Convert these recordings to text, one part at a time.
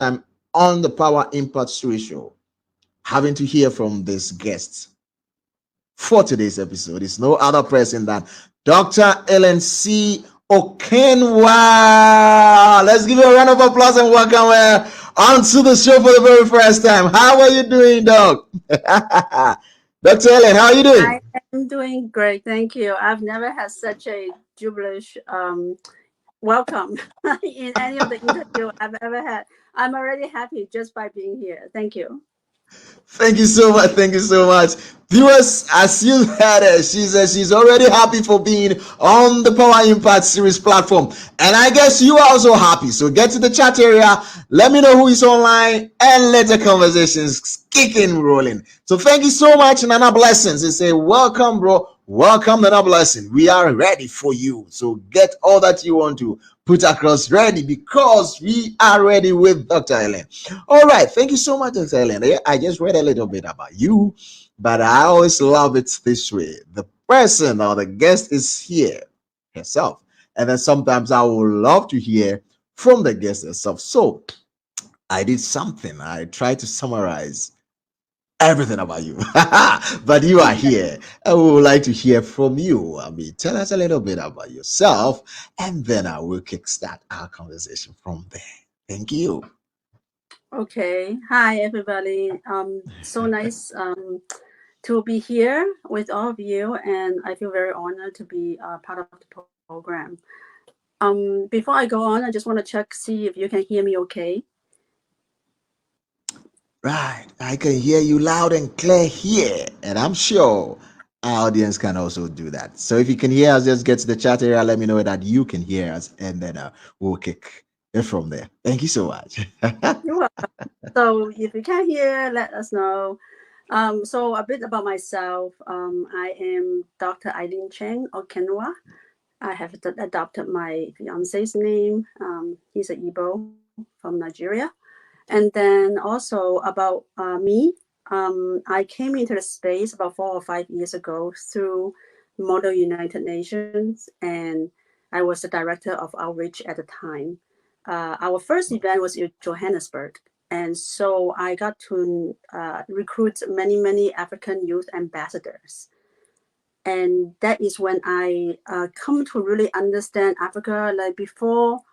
time on the Power Impact Story Show, having to hear from this guest for today's episode is no other person than Dr. Ellen C. Okenwa. Let's give her a round of applause and welcome her onto the show for the very first time. How are you doing, Doc? Dr. Ellen, how are you doing? I am doing great, thank you. I've never had such a jubilish welcome in any of the interview I've ever had. I'm already happy just by being here. Thank you. Thank you so much. Thank you so much. Viewers, as you heard her, she says she's already happy for being on the Power Impact Series platform. And I guess you are also happy. So get to the chat area, let me know who is online, and let the conversations kick in rolling. So thank you so much, Nana Blessings. They say, welcome, bro. Welcome, Nana Blessing. We are ready for you. So get all that you want to put across ready because we are ready with Dr. Ellen. All right. Thank you so much, Dr. Ellen. I just read a little bit about you, but I always love it this way. The person or the guest is here herself. And then sometimes I would love to hear from the guest herself. So I did something. I tried to summarize everything about you. But you are here. I would like to hear from you. I mean, tell us a little bit about yourself, and then I will kickstart our conversation from there. Thank you. Okay. Hi, everybody. So nice to be here with all of you, and I feel very honored to be part of the program. Before I go on, I just want to check, see if you can hear me okay. Right. I can hear you loud and clear here. And I'm sure our audience can also do that. So if you can hear us, just get to the chat area. Let me know that you can hear us. And then we'll kick it from there. Thank you so much. You're welcome. So if you can hear, let us know. So a bit about myself. I am Dr. Eileen Cheng Okenwa. I have adopted my fiance's name. He's an Igbo from Nigeria. And then also about me, I came into the space about 4 or 5 years ago through Model United Nations, and I was the director of outreach at the time. Our first event was in Johannesburg, and so I got to recruit many African youth ambassadors, and that is when I come to really understand Africa. Like before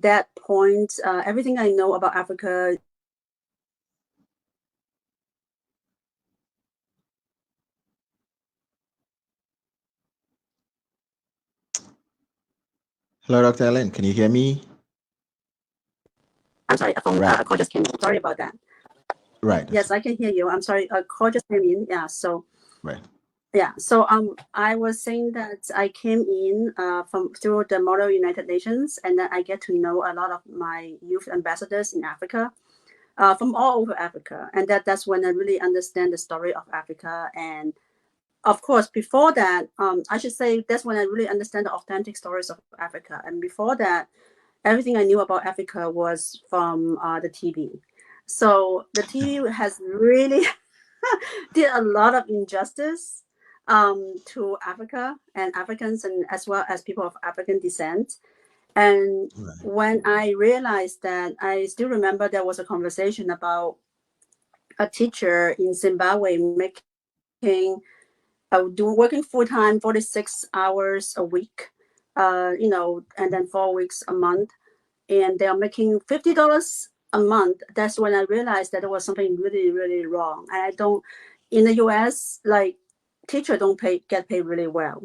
that point, everything I know about Africa is really Hello, Dr. Ellen. Can you hear me? I'm sorry, a phone Right. call just came in. Sorry about that. Right. Yes, I can hear you. I'm sorry, a call just came in. Right. I was saying that I came in from through the Model United Nations, and then I get to know a lot of my youth ambassadors in Africa, from all over Africa, and that's when I really understand the story of Africa. And of course, before that, I should say that's when I really understand the authentic stories of Africa. And before that, everything I knew about Africa was from the TV. So the TV has really did a lot of injustice to Africa and Africans, and as well as people of African descent. And Right. when I realized that, I still remember there was a conversation about a teacher in Zimbabwe working full time, 46 hours a week, and then 4 weeks a month, and they are making $50 a month. That's when I realized that there was something really wrong. And I don't, in the US, like teacher don't get paid really well,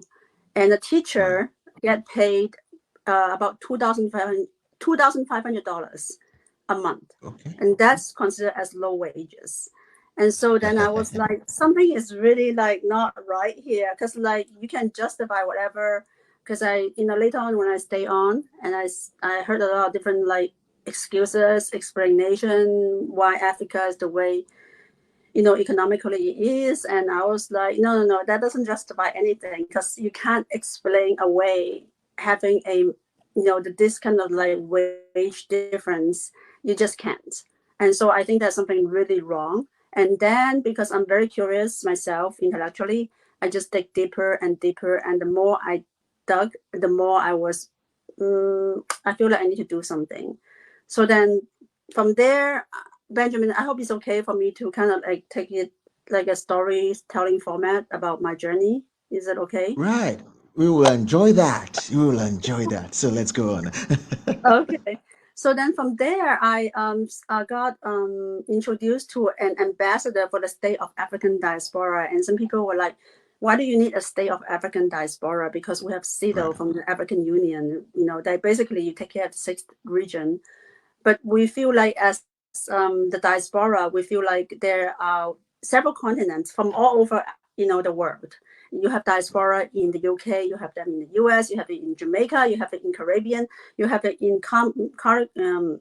and the Right. teacher get paid about $2,500 a month, Okay. and that's considered as low wages. And so then I was like, something is really like not right here, because like you can justify whatever. Because later on when I stay on, and I heard a lot of different like excuses, explanation why Africa is the way economically it is. And I was like, no, that doesn't justify anything, because you can't explain away having this kind of like wage difference. You just can't. And so I think there's something really wrong. And then, because I'm very curious myself intellectually, I just dig deeper and deeper, and the more I dug, the more I was I feel like I need to do something. So then from there, Benjamin, I hope it's okay for me to kind of like take it like a storytelling format about my journey. Is it okay? Right. We will enjoy that. We will enjoy that. So let's go on. Okay. So then from there, I got introduced to an ambassador for the state of African diaspora. And some people were like, why do you need a state of African diaspora? Because we have Right. CEDAW from the African Union, that basically you take care of the sixth region. But we feel like as the diaspora, we feel like there are several continents from all over, the world. You have diaspora in the UK, you have them in the US, you have it in Jamaica, you have it in Caribbean, you have it in CARICOM,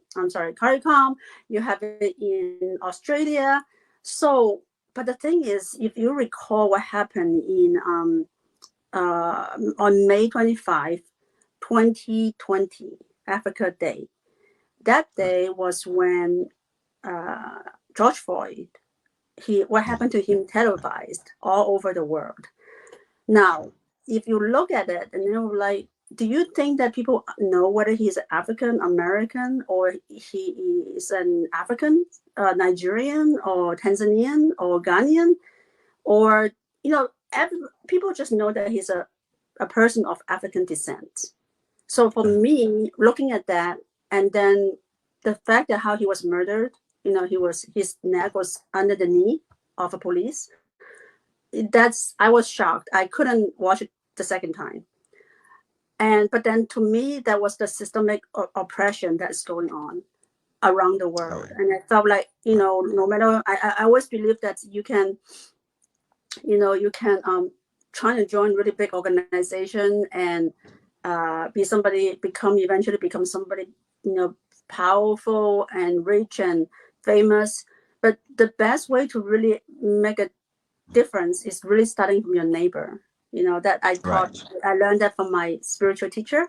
you have it in Australia. So, but the thing is, if you recall what happened on May 25, 2020, Africa Day. That Right. day was when uh, George Floyd, what Yeah. happened to him televised all over the world. Now, if you look at it and like, do you think that people know whether he's African American or he is an African, Nigerian or Tanzanian or Ghanaian, or people just know that he's a person of African descent. So for Right. me, looking at that, and then the fact that how he was murdered, his neck was under the knee of a police. I was shocked. I couldn't watch it the second time. And but then to me, that was the systemic oppression that's going on around the All world. right. And I felt like, Right. no matter, I always believe that you can try to join really big organization and eventually become somebody, powerful and rich and famous. But the best way to really make a difference is really starting from your neighbor. That Right. I learned that from my spiritual teacher.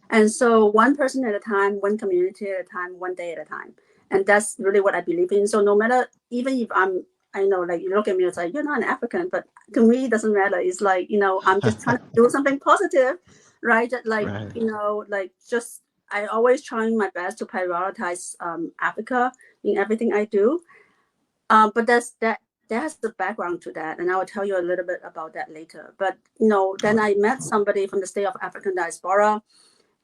And so one person at a time, one community at a time, one day at a time. And that's really what I believe in. So no matter, even if I know, like, you look at me, it's like, you're not an African, but to me, it doesn't matter. It's like, I'm just trying to do something positive, right? That, like, Right. like, just, I always trying my best to prioritize Africa in everything I do. But there has a background to that, and I will tell you a little bit about that later. But then All I right. met somebody from the state of African diaspora,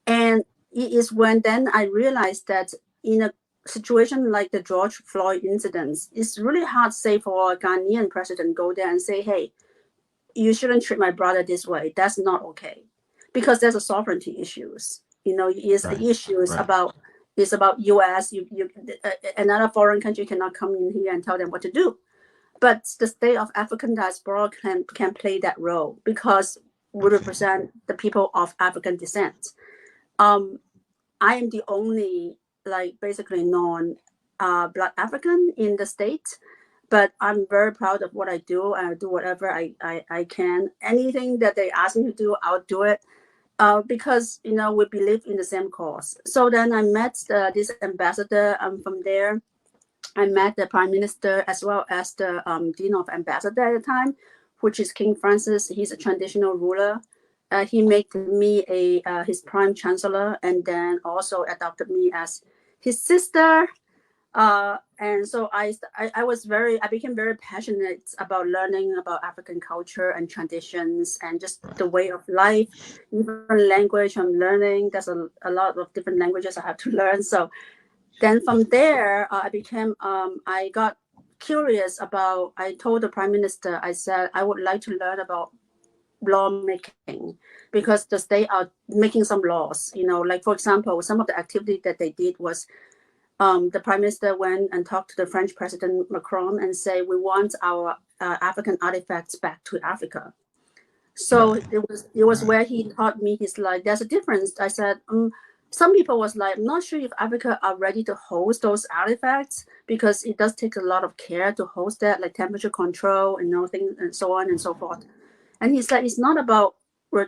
and it is when then I realized that in a situation like the George Floyd incidents, it's really hard, say, for a Ghanaian president go there and say, hey, you shouldn't treat my brother this way. That's not okay. Because there's a sovereignty issues. Is Right. the issues Right. about US. Another foreign country cannot come in here and tell them what to do. But the state of African diaspora can play that role because we Okay. represent the people of African descent. Um, I am the only, like, basically non Black African in the state, but I'm very proud of what I do. I do whatever I can. Anything that they ask me to do, I'll do it. Because we believe in the same cause. So then I met this ambassador. From there, I met the prime minister as well as the dean of ambassador at the time, which is King Francis. He's a traditional ruler. He made me his prime chancellor, and then also adopted me as his sister. And so I became very passionate about learning about African culture and traditions and just Right. the way of life, even language I'm learning. There's a lot of different languages I have to learn. So then from there, I got curious about, I told the prime minister, I said, I would like to learn about lawmaking because the state are making some laws, like, for example, some of the activity that they did was the prime minister went and talked to the French president Macron and say, we want our African artifacts back to Africa. So Right. it was where Right. he taught me. He's like, there's a difference. I said, some people was like, I'm not sure if Africa are ready to host those artifacts because it does take a lot of care to host that, like temperature control and things and so on and so forth. And he said it's not about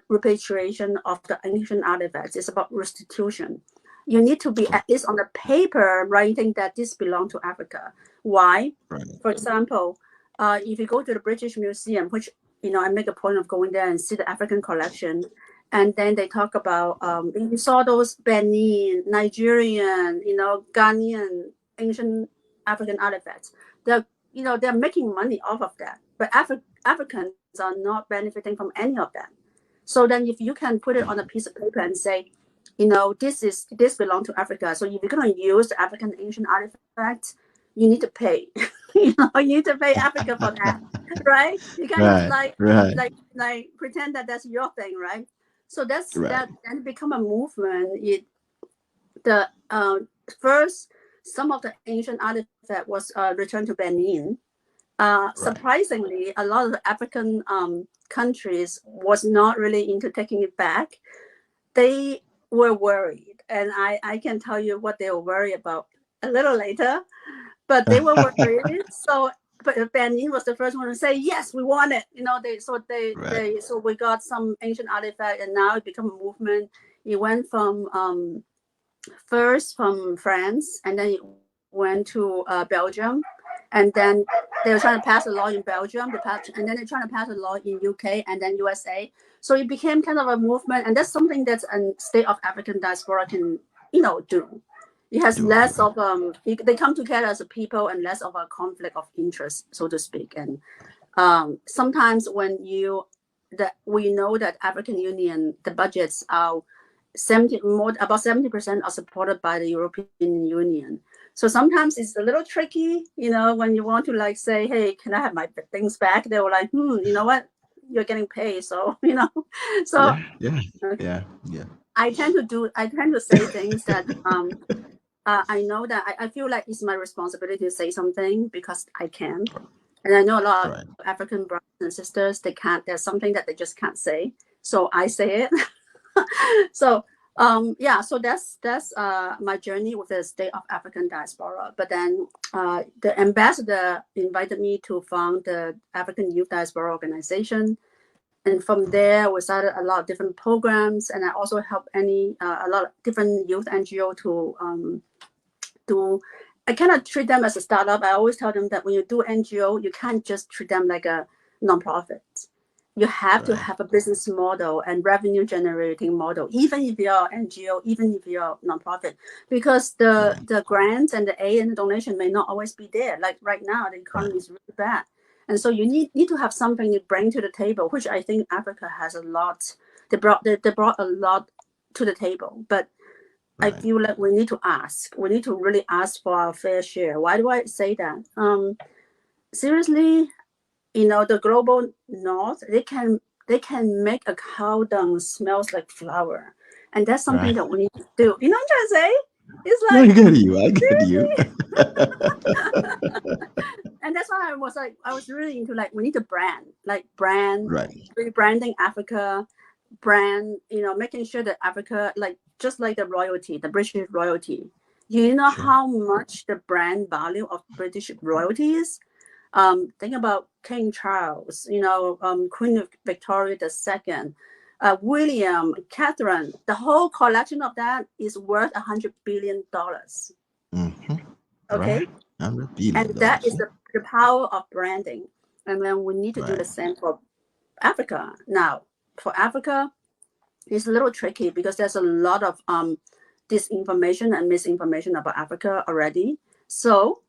repatriation of the ancient artifacts. It's about restitution. You need to be Oh, at least on the paper writing that this belonged to Africa. Why? right. For example, if you go to the British Museum, which I make a point of going there and see the African collection, and then they talk about you saw those Benin, Nigerian, Ghanaian ancient African artifacts. They're they're making money off of that, but Africans are not benefiting from any of that. So then, if you can put it on a piece of paper and say, this belongs to Africa. So if you're going to use the African ancient artifacts, you need to pay. You need to pay Africa for that, right? You can't just like pretend that that's your thing, right? So that and become a movement. The first, some of the ancient artifact was returned to Benin. Surprisingly, a lot of the African countries was not really into taking it back. They were worried, and I can tell you what they were worried about a little later, but they were worried. So, but Benin was the first one to say, yes, we want it. So we got some ancient artifact, and now it became a movement. It went from first from France, and then it went to Belgium, and then they were trying to pass a law in Belgium, and then they're trying to pass a law in UK and then USA. So it became kind of a movement, and that's something that's a state of African diaspora can do. It has less of they come together as a people and less of a conflict of interest, so to speak. And sometimes when we know that African Union, the budgets are about 70% are supported by the European Union. So sometimes it's a little tricky, when you want to say, hey, can I have my things back? They were like, you know what? You're getting paid. So, so yeah. I tend to say things that I know that I feel like it's my responsibility to say something because I can. And I know a lot of African brothers and sisters, they can't, there's something that they just can't say. So I say it. So so that's my journey with the state of African diaspora. But then the ambassador invited me to found the African Youth Diaspora Organization, and from there we started a lot of different programs, and I also help a lot of different youth NGO to I cannot treat them as a startup. I always tell them that when you do NGO, you can't just treat them like a nonprofit. You have to have a business model and revenue generating model, even if you're NGO, even if you're nonprofit, because the grants and the aid and the donation may not always be there. Like right now, the economy is really bad. And so you need to have something to bring to the table, which I think Africa has a lot. They brought a lot to the table, but I feel like we need to ask. We need to really ask for our fair share. Why do I say that? Seriously, the global north, they can make a cow dung smells like flour, and that's something that we need to do. You know what I'm trying to say? It's like I get you. And that's why I was really into we need to rebranding Africa, making sure that Africa, just like the royalty, the British royalty. You know how much the brand value of British royalty is? Think about King Charles, Queen Victoria II, William, Catherine. The whole collection of that is worth $100 billion. Mm-hmm. Okay, and that is the power of branding. And then we need to do the same for Africa. Now, for Africa, it's a little tricky because there's a lot of disinformation and misinformation about Africa already. So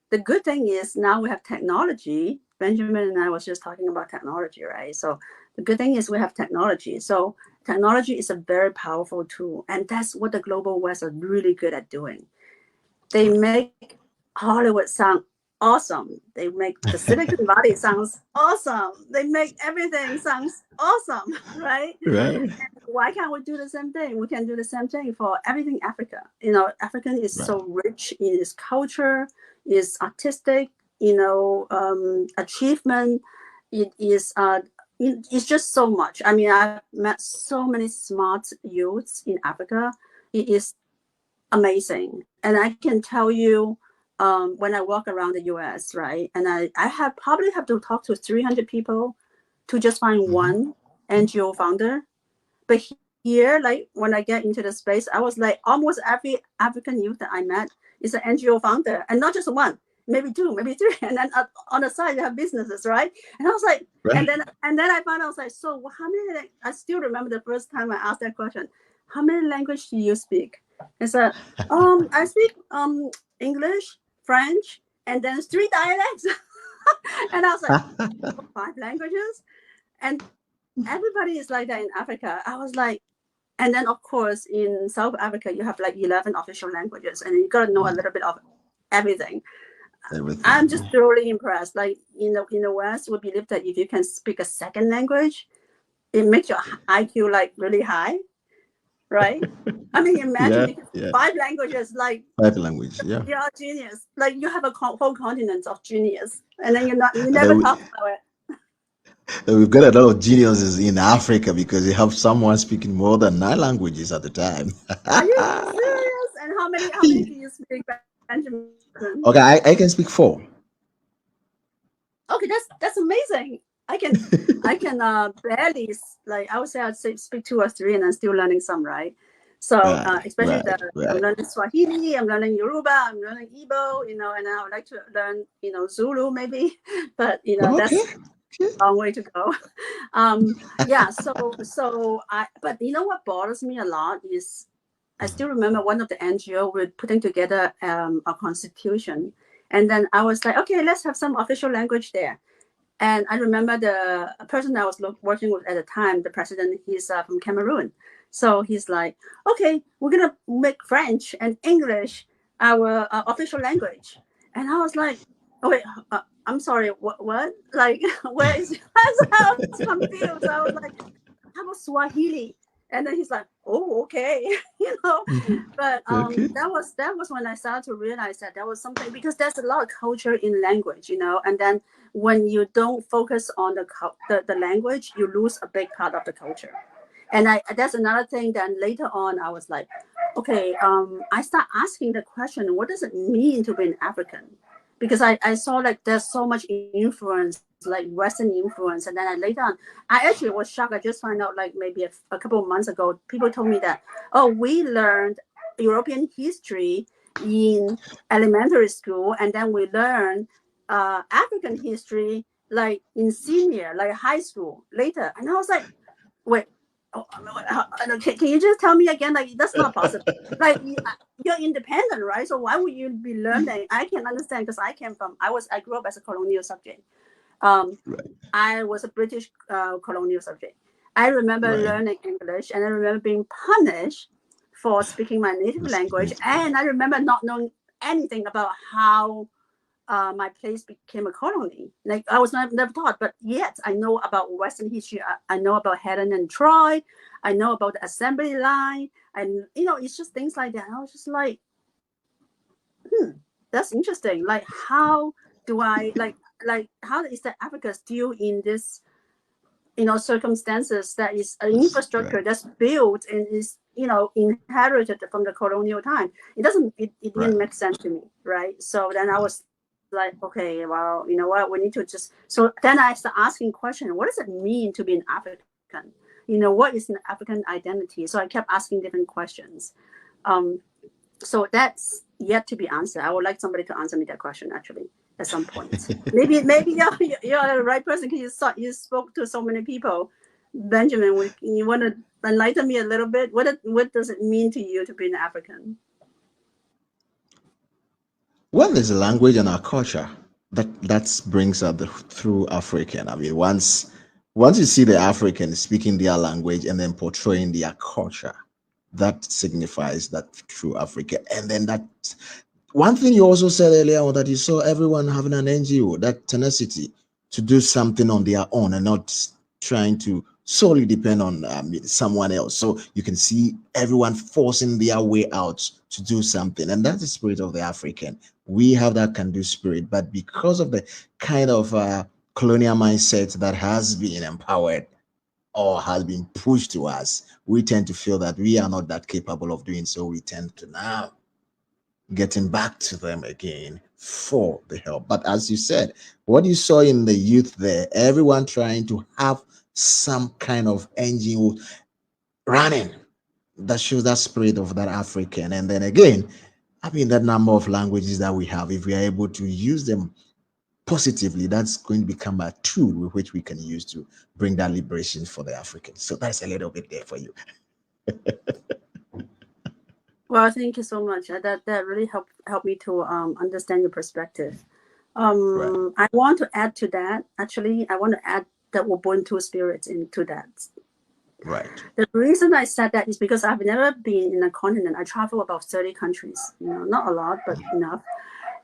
the good thing is now we have technology. Benjamin and I was just talking about technology, right? So the good thing is we have technology. So technology is a very powerful tool. And that's what the Global West are really good at doing. They make Hollywood sound awesome. They make the Silicon Valley sounds awesome. They make everything sounds awesome, right? And why can't we do the same thing? We can do the same thing for everything Africa. African is so rich in its culture, its artistic, achievement. It is it's just so much. I mean, I've met so many smart youths in Africa. It is amazing. And I can tell you, when I walk around the US, right, and I probably have to talk to 300 people to just find one NGO founder. But here, when I get into the space, I was like, almost every African youth that I met is an NGO founder, and not just one, maybe two, maybe three, and then on the side they have businesses, right? And I was like, and then I found out, I was like, so how many? I still remember the first time I asked that question. How many languages do you speak? I said, I speak English, French, and then 3 dialects. And I was like, 5 languages? And everybody is like that in Africa. I was like, and then of course in South Africa you have like 11 official languages, and you gotta know a little bit of everything. I'm just Everything. thoroughly impressed. Like in the West, we believe that if you can speak a second language, it makes your IQ like really high, right? I mean, imagine Yeah, you can speak yeah. 5 languages, like Five language. Yeah. you're a genius. Like you have a whole continent of genius, and then you And never talk about it. then we've got a lot of geniuses in Africa because you have someone speaking more than 9 languages at the time. Are you serious? And how many do you speak, Benjamin? Okay, I can speak four. Okay, that's amazing. I can barely, like I would say speak 2 or 3, and I'm still learning some, right? So Right, especially right, I'm right. learning Swahili, I'm learning Yoruba, I'm learning Igbo, and I would like to learn Zulu maybe, but Okay. that's a long way to go. Yeah, so I but what bothers me a lot is I still remember one of the NGO were putting together a constitution, and then I was like, okay, let's have some official language there. And I remember the person I was working with at the time, the president, he's from Cameroon. So he's like, okay, we're going to make French and English our official language. And I was like, oh, wait, I'm sorry, what? Like, where is, I was confused. I was like, how about Swahili? And then he's like, oh, okay, Mhm. But Okay. that was when I started to realize that there was something, because there's a lot of culture in language, and then when you don't focus on the language, you lose a big part of the culture. And that's another thing. Then later on, I was like, okay, I start asking the question, what does it mean to be an African? Because I saw like there's so much influence, like Western influence, and then later on, I actually was shocked. I just found out like maybe a couple of months ago, people told me that, oh, we learned European history in elementary school, and then we learned African history like in senior, like high school later. And I was like, wait, oh, can you just tell me again? Like that's not possible. Like you're independent, right? So why would you be learning? I can understand because I grew up as a colonial subject. Um, Right, I was a British colonial subject. I remember right. learning English, and I remember being punished for speaking my native You're language, speaking. and I remember not knowing anything about how my place became a colony. Like I was never taught, but yet I know about Western history. I know about Helen and Troy. I know about the assembly line, and it's just things like that. I was just like, that's interesting. Like how do I like how is the Africa still in this circumstances that is an Right, infrastructure that's built and is inherited from the colonial time. It right. didn't make sense to me, right? So then I was like, okay, well, you know what, we need to just. So then I started asking question, what does it mean to be an African? What is an African identity? So I kept asking different questions. um so that's yet to be answered. I would like somebody to answer me that question actually at some point. Maybe you're the right person because you spoke to so many people. Benjamin, you want to enlighten me a little bit? What does it mean to you to be an African? Well, there's a language and our culture that brings out the true African. I mean, once you see the African speaking their language and then portraying their culture, that signifies that true Africa. And then that one thing you also said earlier on, that you saw everyone having an NGO, that tenacity to do something on their own and not trying to solely depend on someone else. So you can see everyone forcing their way out to do something. And that's the spirit of the African. We have that can do spirit, but because of the kind of colonial mindset that has been empowered or has been pushed to us, we tend to feel that we are not that capable of doing so. We tend to now getting back to them again for the help. But as you said, what you saw in the youth there, everyone trying to have some kind of engine running, that shows that spirit of that African. And then again, I mean, that number of languages that we have, if we are able to use them positively, that's going to become a tool with which we can use to bring that liberation for the Africans. So that's a little bit there for you. Well, thank you so much. That really helped me to understand your perspective. Right, I want to add to that. Actually, I want to add that we're born two spirits into that. right, The reason I said that is because I've never been in a continent. I travel about 30 countries. Not a lot, but enough.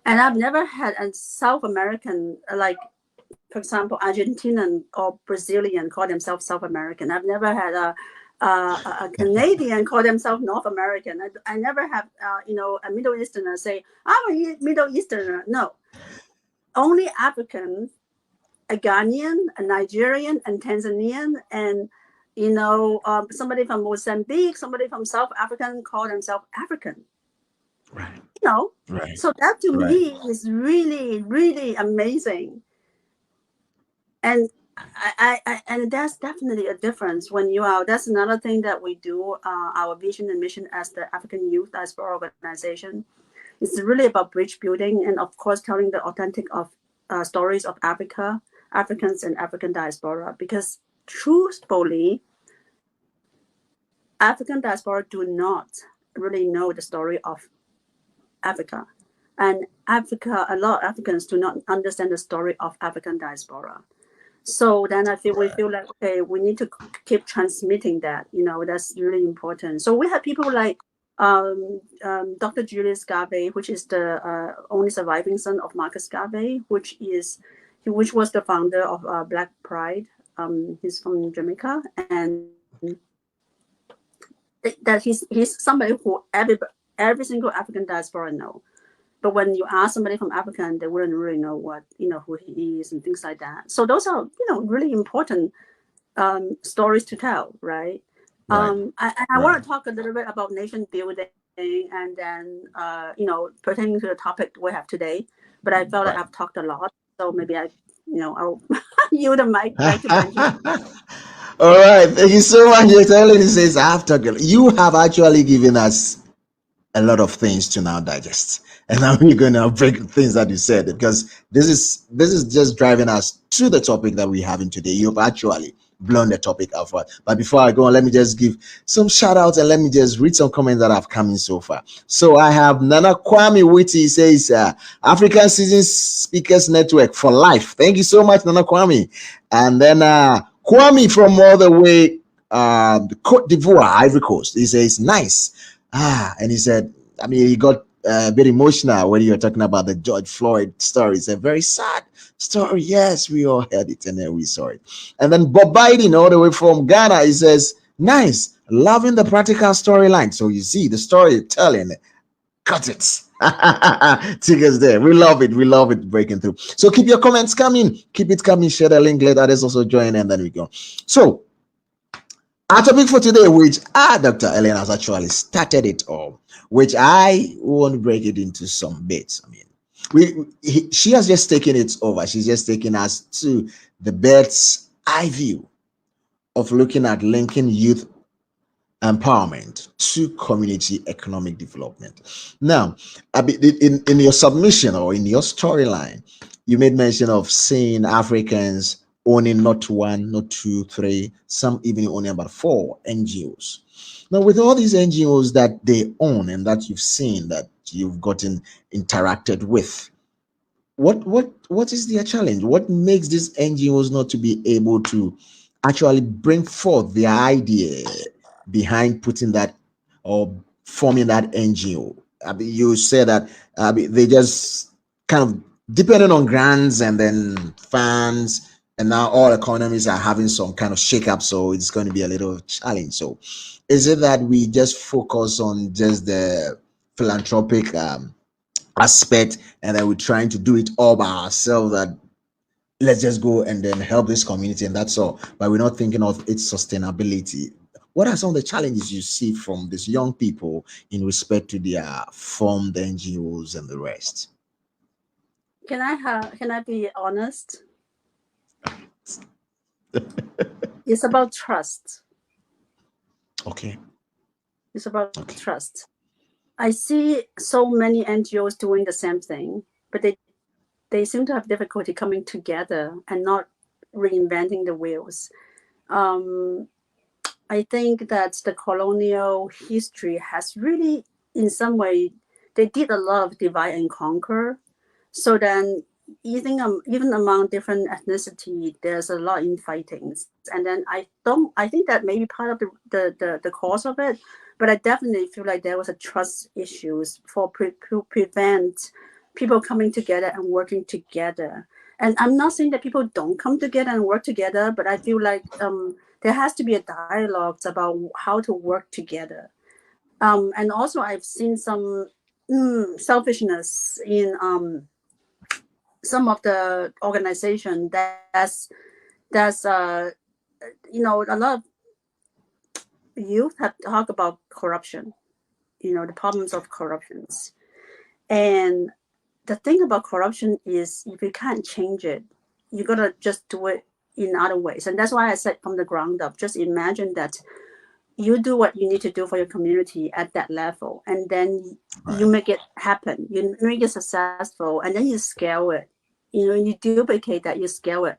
And I've never had a South American, like, for example, Argentinian or Brazilian call themselves South American. I've never had a Canadian call themselves North American. I never have, a Middle Easterner say, I'm a Middle Easterner. No, only African, a Ghanaian, a Nigerian, and Tanzanian, and somebody from Mozambique, somebody from South Africa call themselves African. right, You know, right, so that to right, me is really, really amazing. And and that's definitely a difference when you are. That's another thing that we do. Our vision and mission as the African Youth Diaspora Organization is really about bridge building and, of course, telling the authentic of stories of Africa, Africans, and African diaspora. Because truthfully, African diaspora do not really know the story of Africa, and Africa. A lot of Africans do not understand the story of African diaspora. So then we right, feel like, okay, we need to keep transmitting that. That's really important. So we have people like Dr. Julius Garvey, which is the only surviving son of Marcus Garvey, which was the founder of Black Pride. He's from Jamaica, and that he's somebody who every single African diaspora know. But when you ask somebody from Africa, they wouldn't really know who he is and things like that. So those are, really important stories to tell, right? right, I right, want to talk a little bit about nation building, and then, pertaining to the topic we have today. But I felt like right. I've talked a lot, so maybe I'll yield the mic back to Benji. All right, thank you so much. Your lady says after you have actually given us a lot of things to now digest, and now we're going to break things that you said, because this is just driving us to the topic that we're having today. You've actually blown the topic out for us. But before I go on, let me just give some shout outs, and let me just read some comments that have come in so far. So I have Nana Kwame Witty says, African Citizen Speakers Network for life. Thank you so much, Nana Kwame. And then Kwame from all the way Cote d'Ivoire, Ivory Coast, he says nice. And he said, I mean, he got a bit emotional when you were talking about the George Floyd story. It's a very sad story. Yes, we all heard it and then we saw it. And then Bob Biden, all the way from Ghana, he says, nice, loving the practical storyline. So you see, the storytelling, cut it. Tickets there. We love it. We love it breaking through. So keep your comments coming. Keep it coming. Share the link. Let others also join, and then we go. So our topic for today, which Dr. Ellen has actually started it all, which I want to break it into some bits. I mean, she has just taken it over. She's just taken us to the bird's eye view of looking at linking youth empowerment to community economic development. Now, in your submission or in your storyline, you made mention of seeing Africans owning not one, not two, three, some even owning about four NGOs. Now, with all these NGOs that they own and that you've seen, that you've gotten interacted with, what is their challenge? What makes these NGOs not to be able to actually bring forth their idea behind putting that or forming that NGO? I mean, you said that they just kind of depending on grants and then funds, and now all economies are having some kind of shake-up, so it's going to be a little challenge. So, is it that we just focus on just the philanthropic aspect, and then we're trying to do it all by ourselves, that let's just go and then help this community and that's all, but we're not thinking of its sustainability? What are some of the challenges you see from these young people in respect to their formed NGOs and the rest? Can I be honest? It's about trust. Okay, It's about okay, trust. I see so many NGOs doing the same thing, but they seem to have difficulty coming together and not reinventing the wheels. Um, I think that the colonial history has really in some way, they did a lot of divide and conquer. So then, even among different ethnicity, there's a lot of infightings. And then I think that may be part of the cause of it, but I definitely feel like there was a trust issues for to prevent people coming together and working together. And I'm not saying that people don't come together and work together, but I feel like there has to be a dialogue about how to work together. And also, I've seen some selfishness in some of the organization that's a lot of youth have talked about corruption, the problems of corruptions. And the thing about corruption is if you can't change it, you gotta just do it in other ways. And that's why I said from the ground up, just imagine that you do what you need to do for your community at that level, and then you Right. make it happen, you make it successful, and then you scale it, you duplicate that, you scale it,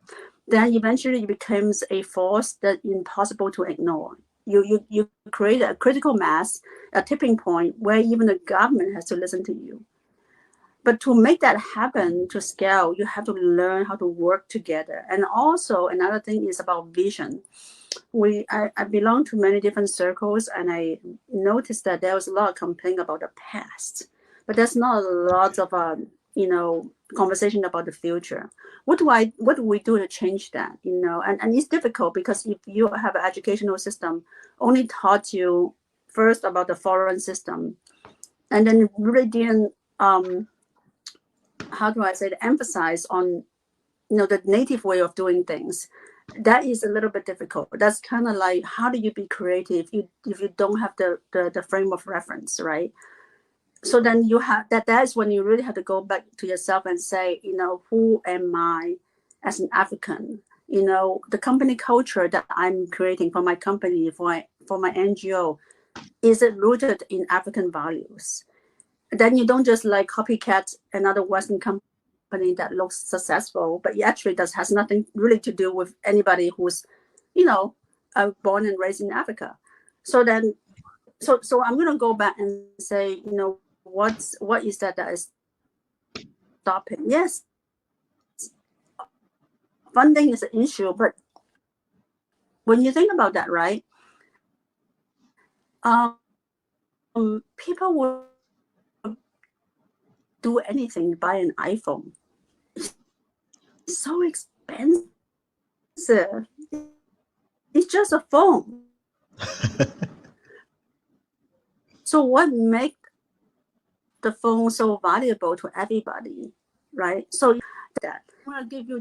then eventually it becomes a force that impossible to ignore. You create a critical mass, a tipping point where even the government has to listen to you. But to make that happen, to scale, you have to learn how to work together. And also another thing is about vision. I belong to many different circles, and I noticed that there was a lot of complaint about the past, but there's not a lot of conversation about the future. What do we do to change that? And it's difficult because if you have an educational system only taught you first about the foreign system, and then really didn't how do I say it, emphasize on the native way of doing things, that is a little bit difficult. That's kind of like, how do you be creative if you don't have the frame of reference, right? So then you have that's when you really have to go back to yourself and say, who am I as an African? The company culture that I'm creating for my company, for my NGO, is it rooted in African values? Then you don't just like copycat another Western company that looks successful, but it actually has nothing really to do with anybody who's, you know, born and raised in Africa. So then, so I'm gonna go back and say, what is that is stopping? Yes, funding is an issue, but when you think about that, right? People will do anything, buy an iPhone. It's so expensive. It's just a phone. So what makes the phone so valuable to everybody, right? So that I want to give you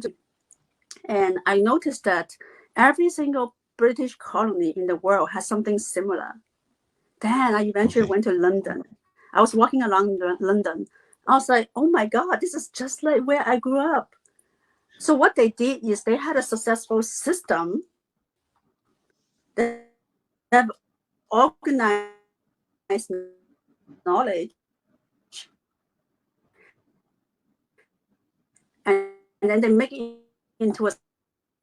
and I noticed that every single British colony in the world has something similar. Then I eventually Okay. went to London. I was walking around London. I was like, oh my God, this is just like where I grew up. So what they did is they had a successful system that have organized knowledge, and then they make it into a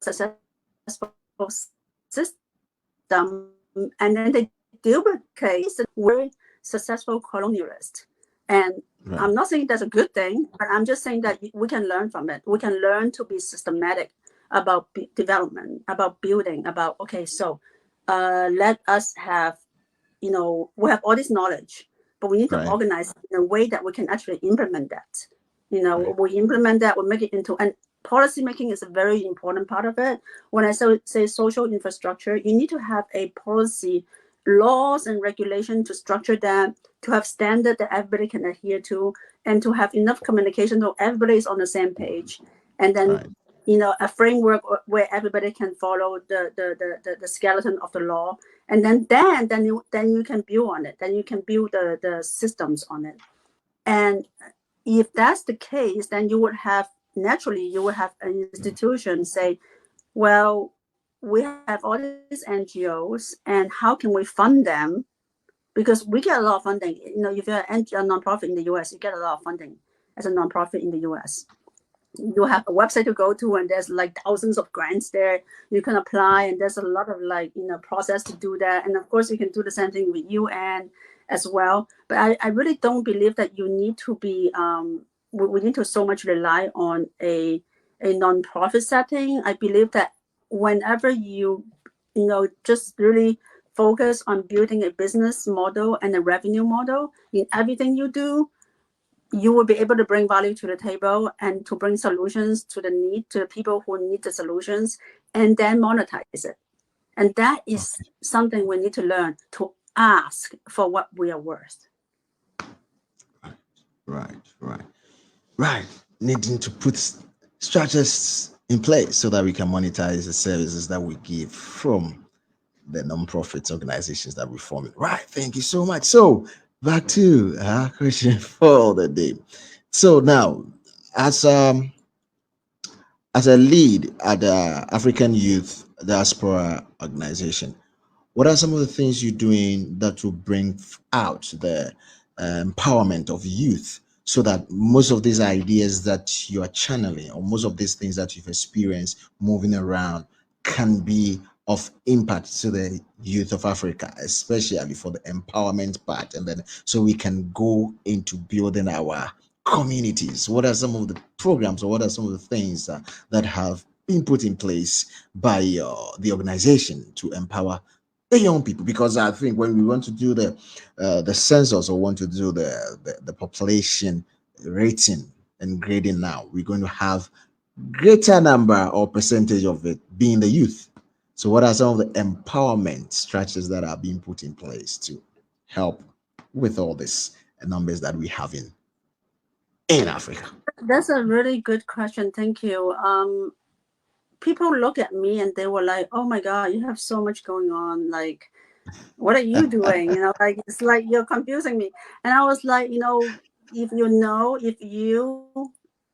successful system, and then they duplicate with successful colonialists. And Right. I'm not saying that's a good thing, but I'm just saying that we can learn from it. We can learn to be systematic about development, about building, about, okay, so let us have, we have all this knowledge, but we need to Right. organize in a way that we can actually implement that. Right. We implement that, we make it into, and policy making is a very important part of it. When I say social infrastructure, you need to have a policy, laws and regulation to structure that, to have standard that everybody can adhere to, and to have enough communication so everybody is on the same page. And then, Right. a framework where everybody can follow the skeleton of the law. And then you can build on it. Then you can build the systems on it. And if that's the case, then you would have an institution say, well, we have all these NGOs, and how can we fund them? Because we get a lot of funding. If you're a nonprofit in the US, you get a lot of funding as a nonprofit in the US. You have a website to go to, and there's like thousands of grants there you can apply, and there's a lot of process to do that. And of course you can do the same thing with UN as well. But I really don't believe that you need to be we need to so much rely on a non-profit setting. I believe that whenever just really focus on building a business model and a revenue model in everything you do, you will be able to bring value to the table and to bring solutions to the people who need the solutions, and then monetize it. And that is something we need to learn to ask for what we are worth. Right, right, right. Needing to put structures in place so that we can monetize the services that we give from the non-profit organizations that we form. Right. Thank you so much. So back to our question for the day. So now, as um as a lead at the African Youth Diaspora Organization, what are some of the things you're doing that will bring out the empowerment of youth so that most of these ideas that you are channeling or most of these things that you've experienced moving around can be of impact to the youth of Africa, especially for the empowerment part, and then so we can go into building our communities? What are some of the programs or what are some of the things that have been put in place by the organization to empower the young people? Because I think when we want to do the census or want to do the population rating and grading now, we're going to have greater number or percentage of it being the youth. So what are some of the empowerment structures that are being put in place to help with all this numbers that we have in Africa? That's a really good question. Thank you. People look at me and they were like, "Oh my God, you have so much going on. Like, what are you doing? Like it's like you're confusing me." And I was like,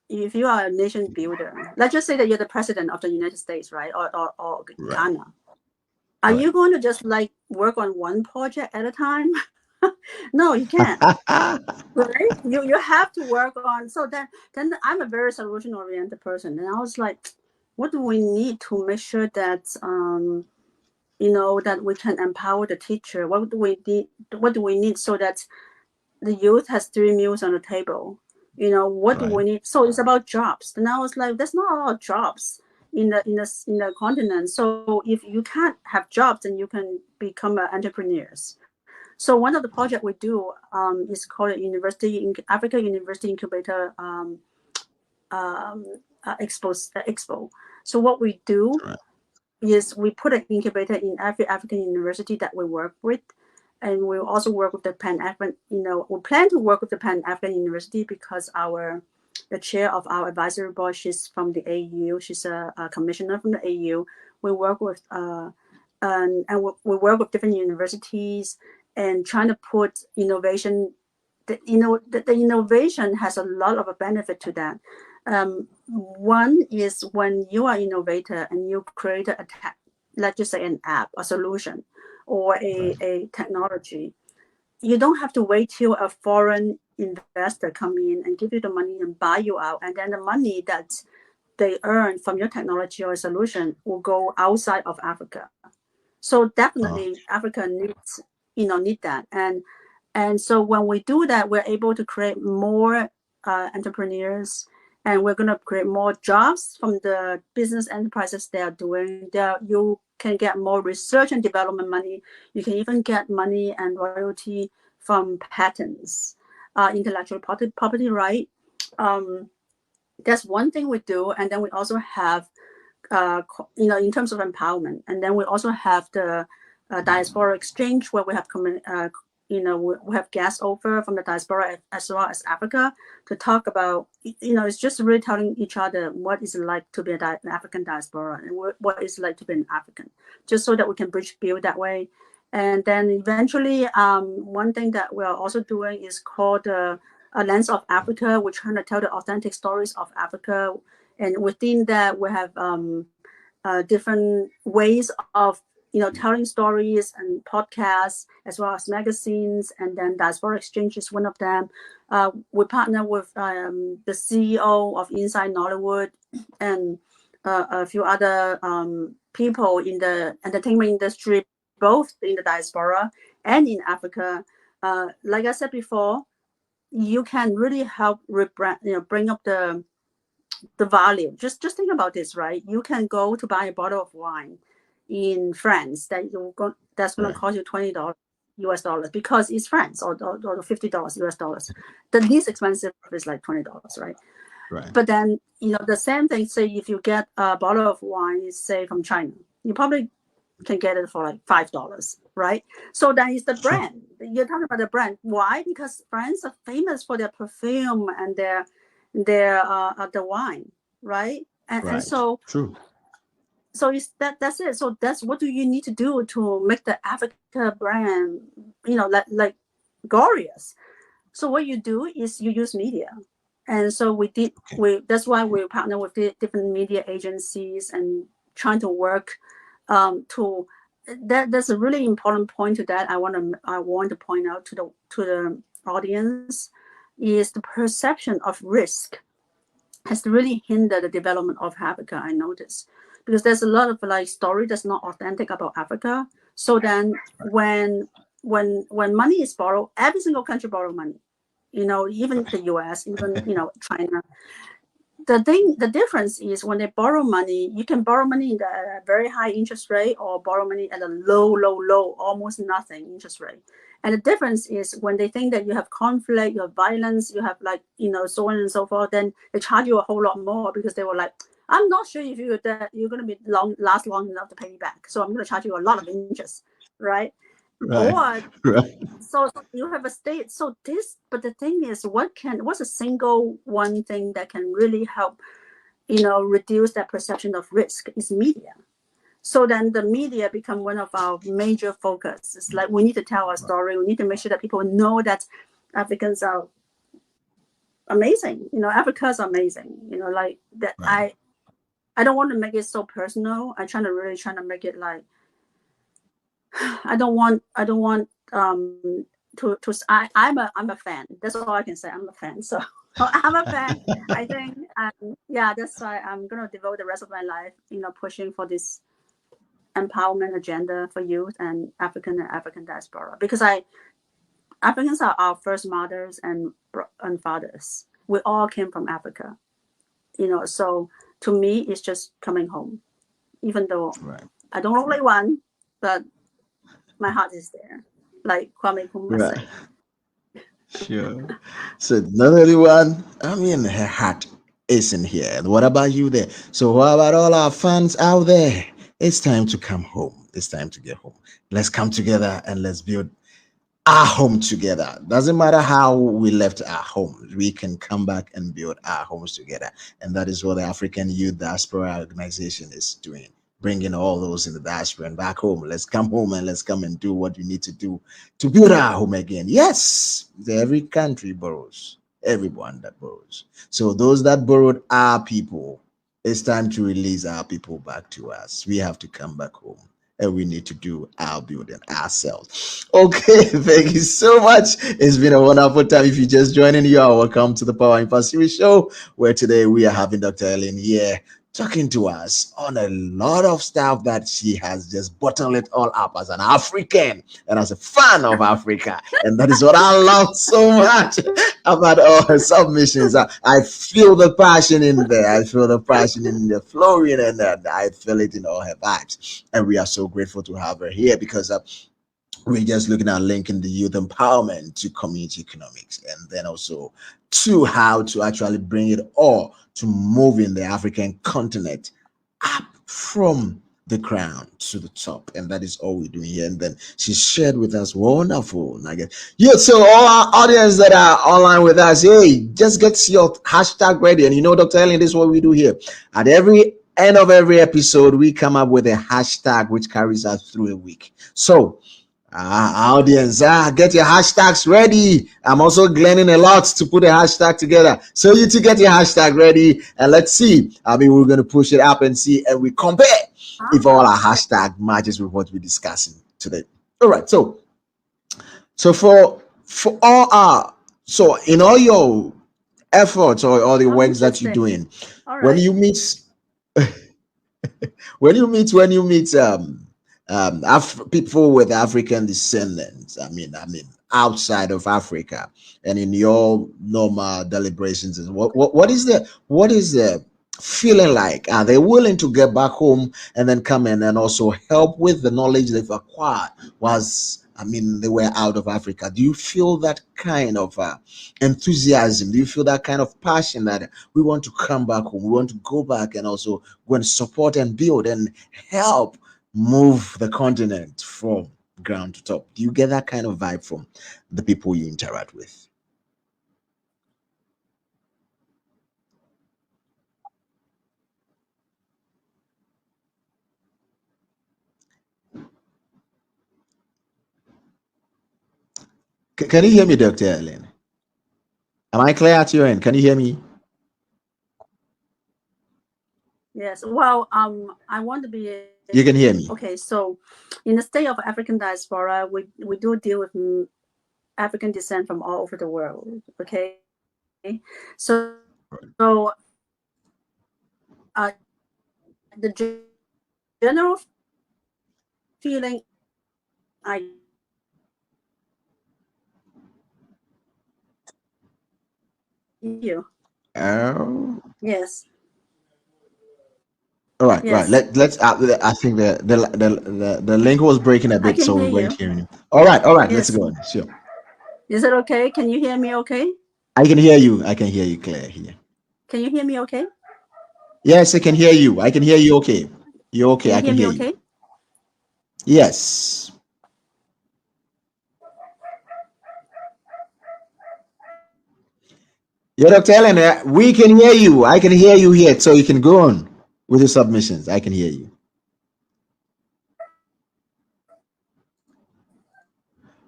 if you are a nation builder, let's just say that you're the president of the United States, right, or Right, Ghana, are right. you going to just like work on one project at a time? No, you can't. Right? You have to work on. So then I'm a very solution oriented person, and I was like, what do we need to make sure that that we can empower the teacher? What do we need so that the youth has 3 meals on the table? What do Right. we need? So it's about jobs. And I was like, there's not a lot of jobs in the continent. So if you can't have jobs, then you can become entrepreneurs. So one of the projects we do is called Africa University Incubator Expo. So what we do Right. is we put an incubator in every African university that we work with, and we also work with the Pan African. We plan to work with the Pan African University because the chair of our advisory board, she's from the AU. She's a commissioner from the AU. We work with and we work with different universities and trying to put innovation. The innovation has a lot of a benefit to that. One is when you are innovator and you create let's just say an app, a solution, or Right. a technology, you don't have to wait till a foreign investor come in and give you the money and buy you out, and then the money that they earn from your technology or solution will go outside of Africa. So Oh, definitely Africa need that. And so when we do that, we're able to create more entrepreneurs, and we're going to create more jobs from the business enterprises they are doing. You can get more research and development money. You can even get money and royalty from patents, intellectual property right. Um, that's one thing we do. And then we also have in terms of empowerment. And then we also have the diaspora exchange where we have we have guests over from the diaspora as well as Africa to talk about. It's just really telling each other what is it like to be an African diaspora and what is it like to be an African, just so that we can bridge build that way. And then eventually, one thing that we are also doing is called a lens of Africa. We're trying to tell the authentic stories of Africa, and within that we have different ways of telling stories and podcasts as well as magazines, and then diaspora exchange is one of them. We partner with the CEO of Inside Nollywood and a few other people in the entertainment industry, both in the diaspora and in Africa. Like I said before, you can really help rebrand, bring up the value. Just think about this, right? You can go to buy a bottle of wine in France that's going to Right. cost you $20 US dollars because it's France, or $50 US dollars. The least expensive is like $20, right? Right. But then, the same thing, say if you get a bottle of wine, say from China, you probably can get it for like $5, right? So then it's the Sure. brand. You're talking about the brand. Why? Because France are famous for their perfume and their the wine, right? And Right. True. so it's that's it. So that's what do you need to do to make the Africa brand, like glorious. So what you do is you use media, and so Okay. we that's why we partner with the different media agencies and trying to work to that's a really important point to that I want to point out to the audience is the perception of risk has really hindered the development of Africa. I noticed because there's a lot of like story that's not authentic about Africa. So then when money is borrowed, every single country borrow money. Even the U.S., even China. The difference is when they borrow money, you can borrow money at a very high interest rate or borrow money at a low, almost nothing interest rate. And the difference is when they think that you have conflict, you have violence, you have like, so on and so forth, then they charge you a whole lot more because they were like, I'm not sure if you're going to be last long enough to pay me back. So I'm going to charge you a lot of interest, right? Right. Or Right. so you have a state. So but the thing is, what's a single one thing that can really help, reduce that perception of risk is media. So then the media become one of our major focus. It's like we need to tell our story. We need to make sure that people know that Africans are amazing. Africa's amazing. Like that. Right. I don't want to make it so personal. I trying to make it like I don't want I'm a fan. That's all I can say. I'm a fan. So I'm a fan. I think yeah, that's why I'm gonna devote the rest of my life, pushing for this empowerment agenda for youth and African diaspora. Because Africans are our first mothers and fathers. We all came from Africa. So to me it's just coming home. Even though Right. I don't look like one, but my heart is there. Like Kwame Nkrumah Right. say. Sure. So not only one, I mean, her heart isn't here. And what about you there? So what about all our fans out there? It's time to come home. It's time to get home. Let's come together and let's build our home together. Doesn't matter how we left our homes, we can come back and build our homes together. And that is what the African Youth Diaspora Organization is doing, bringing all those in the diaspora and back home. Let's come home and let's come and do what we need to do to build our home again. Yes, every country borrows, everyone that borrows. So those that borrowed our people, it's time to release our people back to us. We have to come back home and we need to do our building ourselves. Okay, thank you so much. It's been a wonderful time. If you just joining, you are welcome to the Power Impact Series show, where today we are having Dr. Ellen here talking to us on a lot of stuff that she has just bottled it all up as an African and as a fan of Africa. And that is what I love so much about all her submissions. I feel the passion in there. I feel the passion in the flowing, and I feel it in all her vibes. And we are so grateful to have her here because we're just looking at linking the youth empowerment to community economics and then also to how to actually bring it all to moving the African continent up from the ground to the top. And that is all we're doing here. And then she shared with us wonderful nuggets. Yeah, so all our audience that are online with us, hey, just get your hashtag ready. And Dr. Ellen, this is what we do here. At every end of every episode, we come up with a hashtag which carries us through a week. So audience, get your hashtags ready. I'm also gleaning a lot to put a hashtag together. So you to get your hashtag ready and let's see. We're going to push it up and see, and we compare if all our hashtag matches with what we're discussing today. All right. So for all so in all your efforts or all the works that you're doing, All when right. you meet when you meet people with African descendants, outside of Africa, and in your normal deliberations, what is the feeling like? Are they willing to get back home and then come in and also help with the knowledge they've acquired was, I mean, they were out of Africa? Do you feel that kind of enthusiasm? Do you feel that kind of passion that we want to come back home, we want to go back and also go and support and build and help move the continent from ground to top? Do you get that kind of vibe from the people you interact with? Can you hear me, Dr. Ellen? Am I clear at your end? Can you hear me? Yes. Well, I want to be. You can hear me. Okay, so in the state of African diaspora, we do deal with African descent from all over the world. Okay, so the general feeling I you. Oh. Yes. All right, right. Yes. Let's. I think the link was breaking a I bit, can so hear we weren't you. hearing you. All right. Let's Yes. go on. Sure. Is it okay? Can you hear me okay? I can hear you. I can hear you clear here. Can you hear me okay? Yes, I can hear you. I can hear you. Okay. You're okay. Can you I hear can me hear you. okay? Yes. Yeah, Dr. Ellen, we can hear you. I can hear you here, so you can go on with your submissions. I can hear you.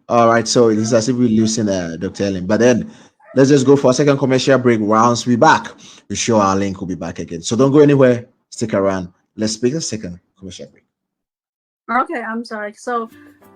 All right, so it is as if we losing Dr. Ellen. But then let's just go for a second commercial break. Once we back, we sure our link will be back again. So don't go anywhere. Stick around. Let's speak a second commercial break. Okay, I'm sorry. So,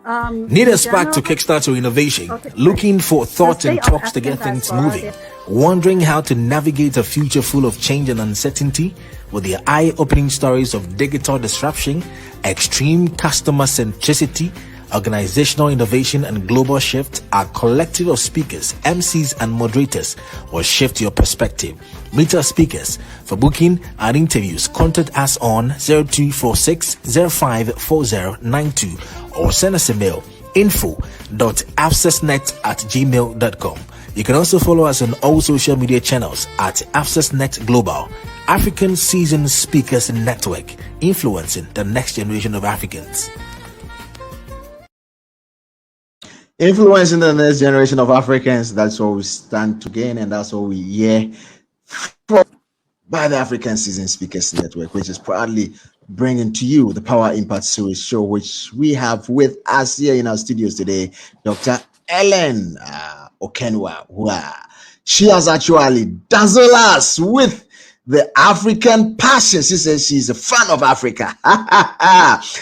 Need a in spark to general, kickstart your innovation? okay, Looking for the thoughts and state of talks to African get things diaspora, moving? Wondering how to navigate a future full of change and uncertainty? With the eye-opening stories of digital disruption, extreme customer centricity, organizational innovation, and global shift, our collective of speakers, MCs, and moderators will shift your perspective. Meet our speakers. For booking and interviews, contact us on 0246 054092 or send us a mail info.abscessnet@gmail.com. You can also follow us on all social media channels at AbscessNet Global, African Seasoned Speakers Network, influencing the next generation of Africans. Influencing the next generation of Africans, that's what we stand to gain, and that's what we hear from by the African Seasoned Speakers Network, which is proudly bringing to you the Power Impact Series show, which we have with us here in our studios today, Dr. Ellen Okenwa. She has actually dazzled us with the African passion. She says she's a fan of Africa.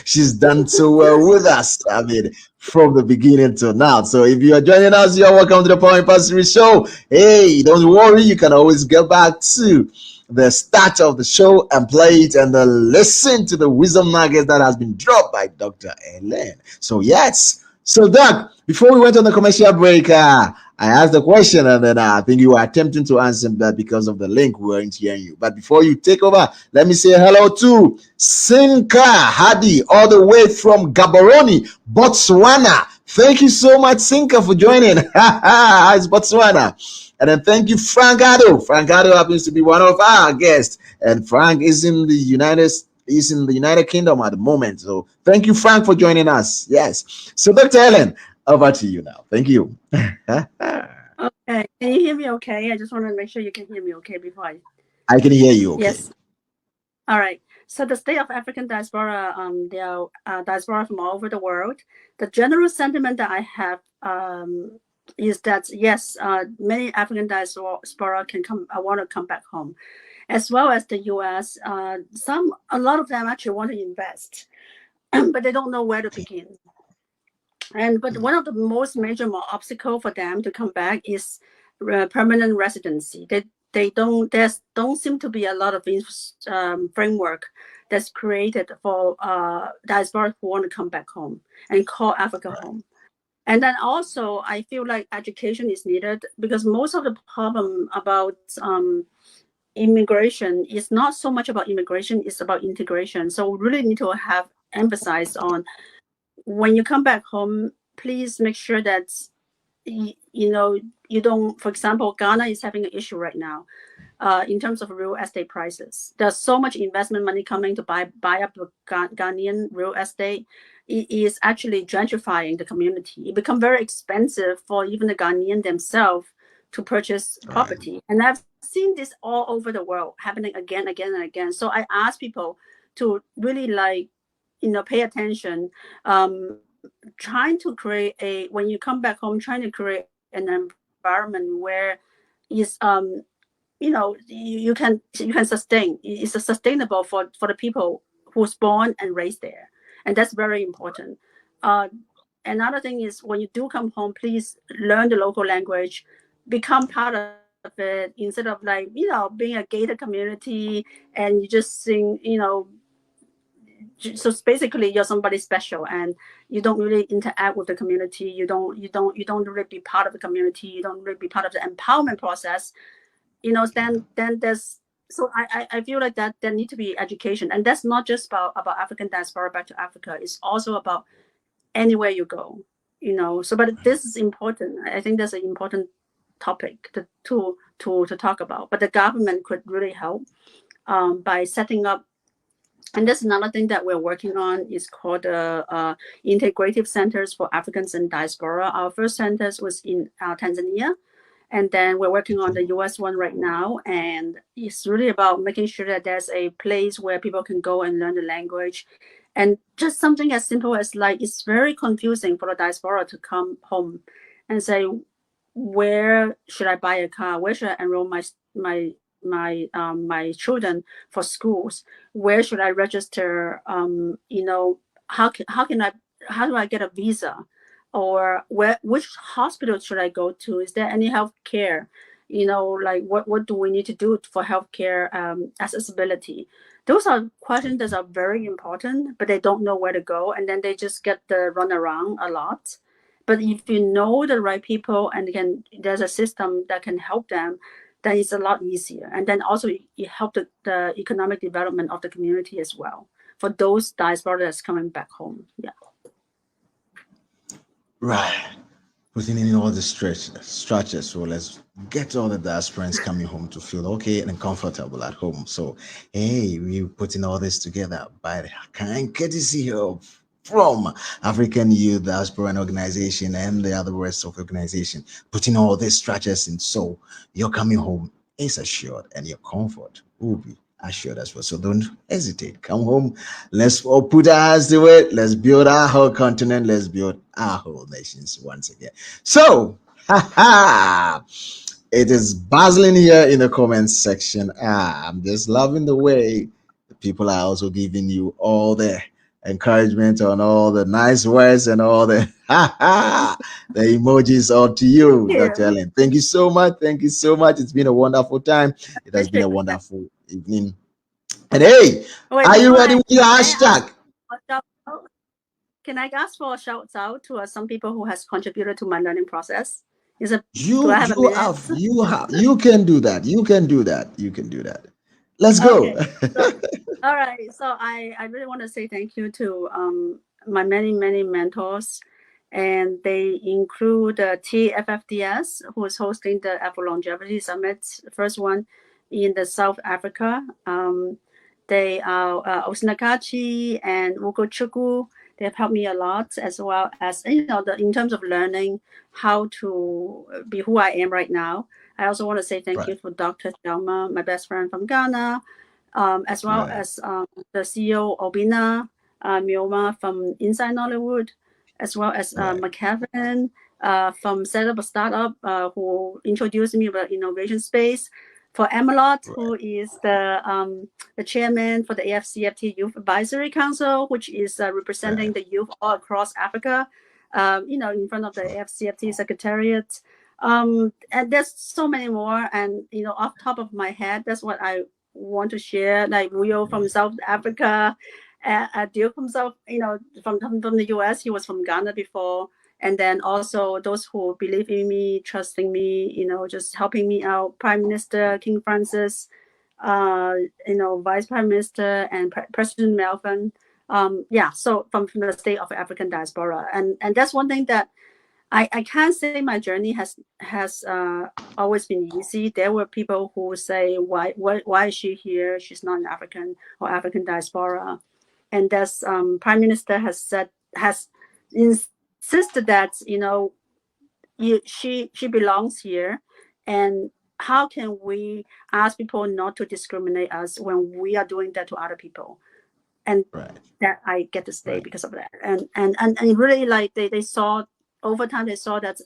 She's done so well with us. I mean, from the beginning to now. So if you are joining us, you're welcome to the Power Impact Series show. Hey, don't worry, you can always get back to the start of the show and play it and listen to the wisdom nuggets that has been dropped by Dr. Ellen. So yes. So Doug, before we went on the commercial break, I asked the question and then I think you were attempting to answer that because of the link we weren't hearing you. But before you take over, let me say hello to Sinka Hadi all the way from Gaborone, Botswana. Thank you so much, Sinka, for joining. It's Botswana. And then thank you, Frank Addo. Frank Addo happens to be one of our guests, and Frank is in the United Kingdom at the moment. So thank you, Frank, for joining us. Yes. So Dr. Ellen, over to you now. Thank you. Okay, can you hear me okay? I just want to make sure you can hear me okay before I can hear you okay. Yes. All right. So the state of African diaspora, they are diaspora from all over the world. The general sentiment that I have is that yes, many African diaspora can come. I want to come back home, as well as the U.S. A lot of them actually want to invest, but they don't know where to begin. But one of the most major obstacle for them to come back is permanent residency. They don't seem to be a lot of framework that's created for diaspora who want to come back home and call Africa home. And then also, I feel like education is needed, because most of the problem about immigration is not so much about immigration, it's about integration. So we really need to have emphasize on, when you come back home, please make sure that you don't. For example, Ghana is having an issue right now in terms of real estate prices. There's so much investment money coming to buy up the Ghanaian real estate. It is actually gentrifying the community. It becomes very expensive for even the Ghanaian themselves to purchase property. And I've seen this all over the world happening again, and again. So I ask people to really pay attention, trying to create when you come back home, trying to create an environment where is you can sustain. It's sustainable for the people who's born and raised there, and that's very important. Another thing is, when you do come home, please learn the local language, become part of it, instead of being a gated community and you just sing. So basically you're somebody special and you don't really interact with the community. You don't really be part of the community. You don't really be part of the empowerment process. Then there's, so I feel like that there need to be education, and that's not just about African diaspora back to Africa. It's also about anywhere you go. So but this is important. I think that's an important topic to talk about. But the government could really help by setting up. And that's another thing that we're working on, is called integrative centers for Africans and diaspora. Our first centers was in Tanzania, and then we're working on the US one right now. And it's really about making sure that there's a place where people can go and learn the language. And just something as simple as, it's very confusing for the diaspora to come home and say, where should I buy a car? Where should I enroll my children for schools? Where should I register? How do I get a visa? Or which hospital should I go to? Is there any health care? What do we need to do for healthcare accessibility? Those are questions that are very important, but they don't know where to go, and then they just get the run around a lot. But if you know the right people and there's a system that can help them, then it's a lot easier. And then also it helps the economic development of the community as well, for those diaspora that's coming back home. Yeah. Right. Putting in all the structures. So let's get all the diasporans coming home to feel okay and comfortable at home. So, hey, we're putting all this together by the kind courtesy of from African Youth Diaspora Organization and the other rest of the organization, putting all these structures in, so your coming home is assured and your comfort will be assured as well. So don't hesitate. Come home. Let's all put our hands to it. Let's build our whole continent. Let's build our whole nations once again. So, it is buzzing here in the comments section. I'm just loving the way the people are also giving you all the encouragement on all the nice words and all the the emojis all to you, Dr. Ellen. Thank you so much. Thank you so much. It's been a wonderful time. It has been a wonderful evening. And hey, are you ready with your hashtag? Can I ask for a shout out to some people who has contributed to my learning process? You can do that. You can do that. Let's go. Okay. All right. So I really want to say thank you to my many mentors, and they include TFFDS, who is hosting the Afro Longevity Summit, first one in the South Africa. They are Osnakachi and Ugo Chukwu. They have helped me a lot, as well as in terms of learning how to be who I am right now. I also want to say thank you for Dr. Thelma, my best friend from Ghana, as well as the CEO Obina Mioma from Inside Nollywood, as well as McKevin from Set Up a Startup, who introduced me about innovation space. For Emelot, who is the chairman for the AFCFT Youth Advisory Council, which is representing the youth all across Africa, in front of the AFCFT Secretariat. And there's so many more. And, off top of my head, that's what I want to share. Like Rio from South Africa, Duke from from the US. He was from Ghana before. And then also those who believe in me, trusting me, just helping me out. Prime Minister King Francis, Vice Prime Minister and President Melvin. So from the state of African diaspora, and that's one thing that I can't say my journey has always been easy. There were people who say, why is she here? She's not an African or African diaspora. And that's Prime Minister has insisted that she belongs here, and how can we ask people not to discriminate us when we are doing that to other people? And Right. that I get to stay Right. because of that. And really, like, they saw over time, they saw that's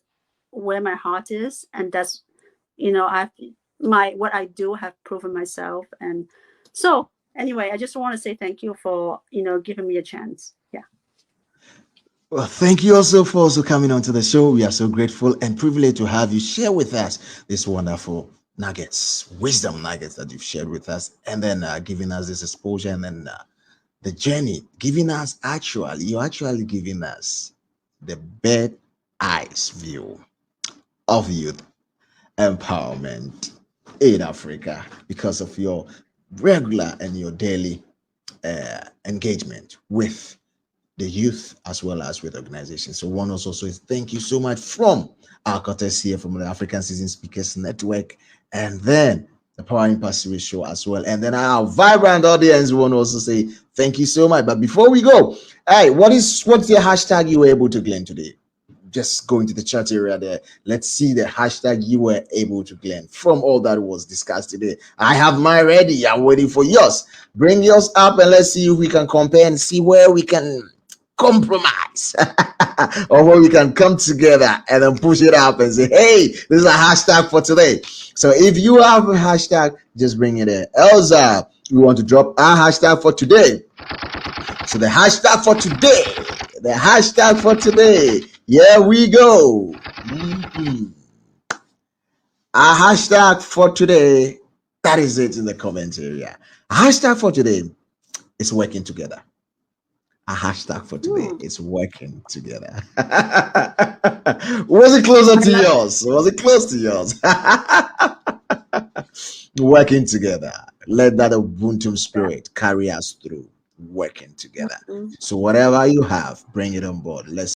where my heart is, and that's I've what I do have proven myself. And so anyway, I just want to say thank you for giving me a chance. Yeah. Well, thank you also for also coming onto the show. We are so grateful and privileged to have you share with us this wonderful nuggets, wisdom nuggets that you've shared with us, and then giving us this exposure, and then the journey, you're actually giving us the bird eyes view of youth empowerment in Africa because of your regular and your daily engagement with the youth as well as with organizations. So one also says thank you so much from our courtesy here from the African Citizen Speakers Network, and then the Power Impact Series show as well. And then our vibrant audience want to also say thank you so much. But before we go, hey, what's your hashtag you were able to glean today? Just go into the chat area there. Let's see the hashtag you were able to glean from all that was discussed today. I have mine ready. I'm waiting for yours. Bring yours up and let's see if we can compare and see where we can compromise or where we can come together and then push it up and say, hey, this is a hashtag for today. So if you have a hashtag, just bring it in. Elsa, we want to drop our hashtag for today. So the hashtag for today, here we go. Our hashtag for today, that is it in the comment area. Our hashtag for today is working together. A hashtag for today is working together. Was it closer to yours? Was it close to yours? Working together. Let that Ubuntu spirit carry us through. Working together. So whatever you have, bring it on board. Let's